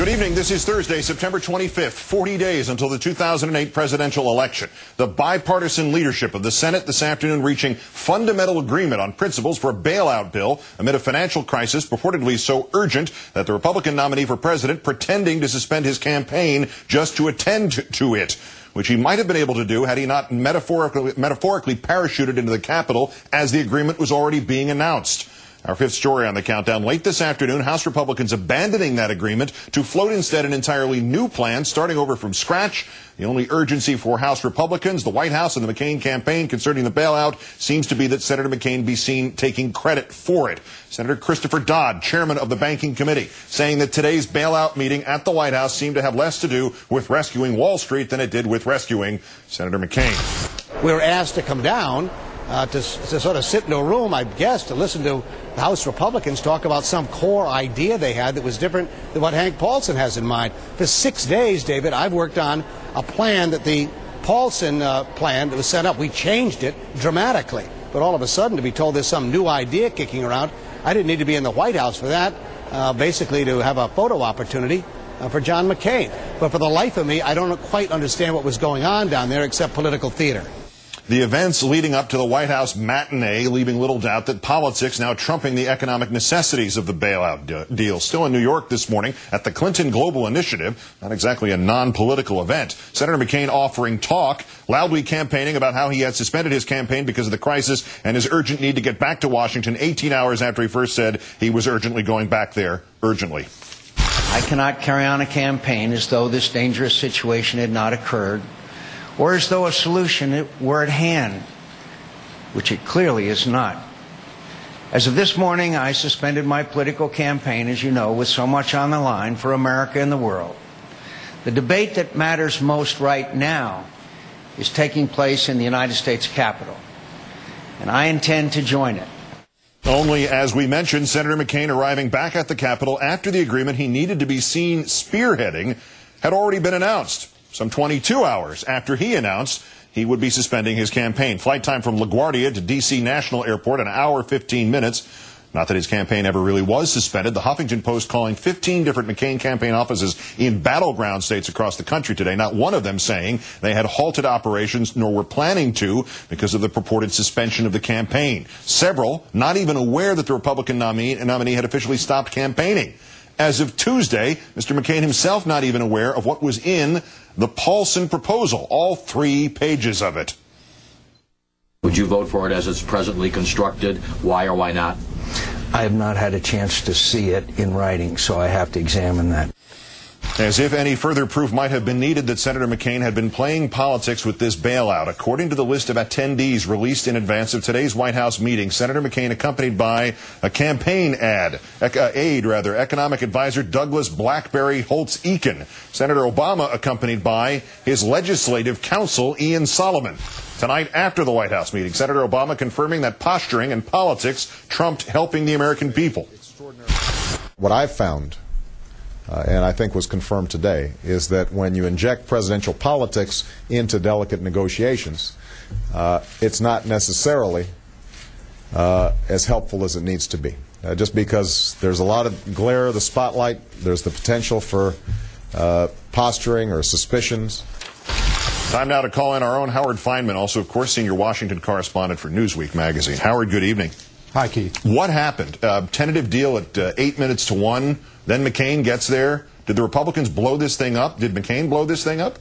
Good evening. This is Thursday, September 25th, 40 days until the 2008 presidential election. The bipartisan leadership of the Senate this afternoon reaching fundamental agreement on principles for a bailout bill amid a financial crisis purportedly so urgent that the Republican nominee for president pretending to suspend his campaign just to attend to it, which he might have been able to do had he not metaphorically parachuted into the Capitol as the agreement was already being announced. Our fifth story on the countdown. Late this afternoon, House Republicans abandoning that agreement to float instead an entirely new plan, starting over from scratch. The only urgency for House Republicans, the White House, and the McCain campaign concerning the bailout seems to be that Senator McCain be seen taking credit for it. Senator Christopher Dodd, chairman of the Banking Committee, saying that today's bailout meeting at the White House seemed to have less to do with rescuing Wall Street than it did with rescuing Senator McCain. We were asked to come down to sort of sit in a room, I guess, to listen to the House Republicans talk about some core idea they had that was different than what Hank Paulson has in mind. For 6 days, David, I've worked on a plan that the Paulson plan that was set up. We changed it dramatically. But all of a sudden, to be told there's some new idea kicking around, I didn't need to be in the White House for that, basically to have a photo opportunity for John McCain. But for the life of me, I don't quite understand what was going on down there except political theater. The events leading up to the White House matinee leaving little doubt that politics now trumping the economic necessities of the bailout deal. Still in New York this morning at the Clinton Global Initiative, not exactly a non-political event. Senator McCain offering talk, loudly campaigning about how he had suspended his campaign because of the crisis and his urgent need to get back to Washington 18 hours after he first said he was urgently going back there, urgently. I cannot carry on a campaign as though this dangerous situation had not occurred, or as though a solution were at hand, which it clearly is not. As of this morning, I suspended my political campaign, as you know, with so much on the line for America and the world. The debate that matters most right now is taking place in the United States Capitol, and I intend to join it. Only, as we mentioned, Senator McCain arriving back at the Capitol after the agreement he needed to be seen spearheading had already been announced. Some 22 hours after he announced he would be suspending his campaign. Flight time from LaGuardia to D.C. National Airport, an hour, 15 minutes. Not that his campaign ever really was suspended. The Huffington Post calling 15 different McCain campaign offices in battleground states across the country today, not one of them saying they had halted operations nor were planning to because of the purported suspension of the campaign. Several not even aware that the Republican nominee had officially stopped campaigning. As of Tuesday, Mr. McCain himself not even aware of what was in the Paulson proposal, all 3 pages of it. Would you vote for it as it's presently constructed? Why or why not? I have not had a chance to see it in writing, so I have to examine that. As if any further proof might have been needed that Senator McCain had been playing politics with this bailout. According to the list of attendees released in advance of today's White House meeting, Senator McCain accompanied by a campaign aide, economic advisor Douglas Blackberry Holtz-Eakin. Senator Obama accompanied by his legislative counsel, Ian Solomon. Tonight, after the White House meeting, Senator Obama confirming that posturing and politics trumped helping the American people. What I've found, and I think was confirmed today, is that when you inject presidential politics into delicate negotiations, it's not necessarily as helpful as it needs to be. Just because there's a lot of glare of the spotlight, there's the potential for posturing or suspicions. Time now to call in our own Howard Fineman, also, of course, senior Washington correspondent for Newsweek magazine. Howard, good evening. Hi, Keith. What happened? Tentative deal at 8 minutes to 1. Then McCain gets there. Did the Republicans blow this thing up? Did McCain blow this thing up?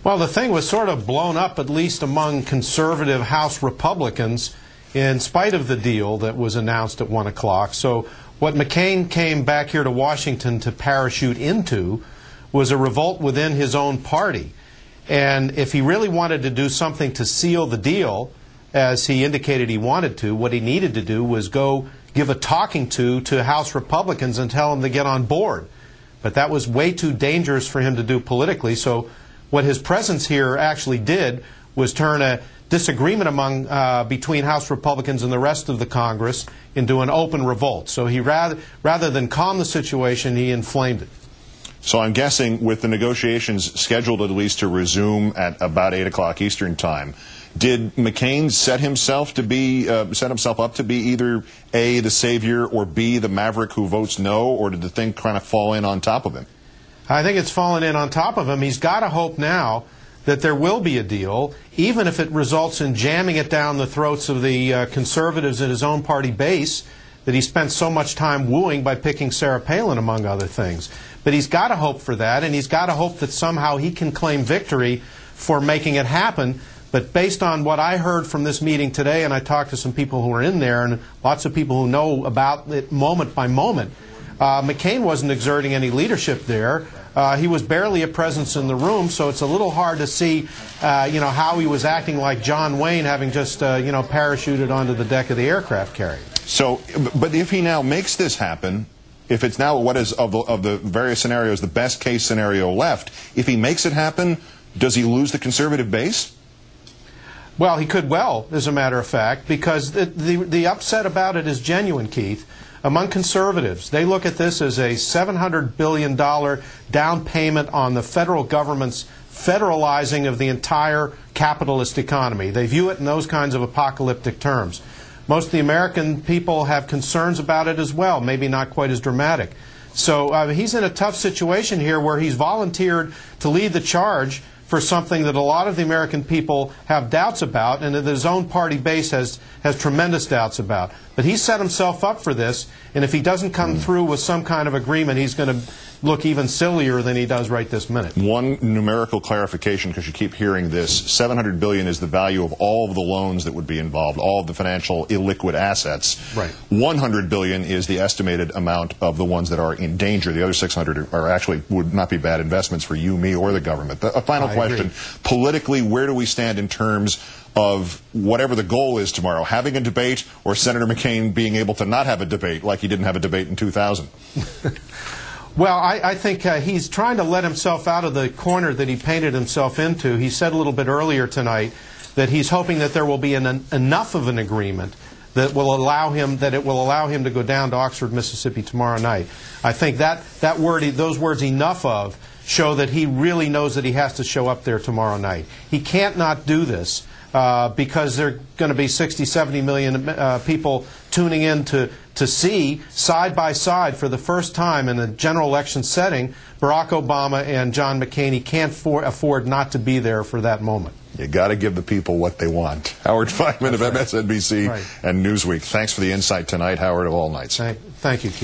Well, the thing was sort of blown up, at least among conservative House Republicans, in spite of the deal that was announced at 1 o'clock. So what McCain came back here to Washington to parachute into was a revolt within his own party. And if he really wanted to do something to seal the deal, as he indicated he wanted to, what he needed to do was go give a talking to House Republicans and tell them to get on board. But that was way too dangerous for him to do politically. So what his presence here actually did was turn a disagreement between House Republicans and the rest of the Congress into an open revolt. So he rather than calm the situation, he inflamed it. So I'm guessing with the negotiations scheduled at least to resume at about 8 o'clock Eastern Time, Did McCain set himself up to be either A, the savior, or B, the maverick who votes no, or did the thing kind of fall in on top of him? I think it's fallen in on top of him. He's got to hope now that there will be a deal, even if it results in jamming it down the throats of the conservatives in his own party base that he spent so much time wooing by picking Sarah Palin, among other things. But he's got to hope for that, and he's got to hope that somehow he can claim victory for making it happen. But based on what I heard from this meeting today, and I talked to some people who were in there, and lots of people who know about it moment by moment, McCain wasn't exerting any leadership there. He was barely a presence in the room, so it's a little hard to see, how he was acting like John Wayne, having just, parachuted onto the deck of the aircraft carrier. So, but if he now makes this happen, if it's now what is of the various scenarios the best case scenario left, if he makes it happen, does he lose the conservative base? Well, he could well, as a matter of fact, because the upset about it is genuine, Keith. Among conservatives, they look at this as a $700 billion down payment on the federal government's federalizing of the entire capitalist economy. They view it in those kinds of apocalyptic terms. Most of the American people have concerns about it as well, maybe not quite as dramatic. So he's in a tough situation here where he's volunteered to lead the charge for something that a lot of the American people have doubts about and that his own party base has tremendous doubts about. But he set himself up for this, and if he doesn't come through with some kind of agreement, he's going to look even sillier than he does right this minute. One numerical clarification, because you keep hearing this, $700 billion is the value of all of the loans that would be involved, all of the financial illiquid assets. Right. $100 billion is the estimated amount of the ones that are in danger. The other 600 are actually would not be bad investments for you, me, or the government. A final question. Politically, where do we stand in terms of whatever the goal is tomorrow, having a debate, or Senator McCain being able to not have a debate like he didn't have a debate in 2000? Well, I think he's trying to let himself out of the corner that he painted himself into. He said a little bit earlier tonight that he's hoping that there will be enough of an agreement that will allow him to go down to Oxford, Mississippi tomorrow night. I think those words "enough of" show that he really knows that he has to show up there tomorrow night. He can't not do this because there are going to be 60, 70 million people tuning in to see, side by side, for the first time in a general election setting, Barack Obama and John McCain. He can't afford not to be there for that moment. You got to give the people what they want. Howard Fineman of MSNBC and Newsweek. Thanks for the insight tonight, Howard, of all nights. Thank you, Keith.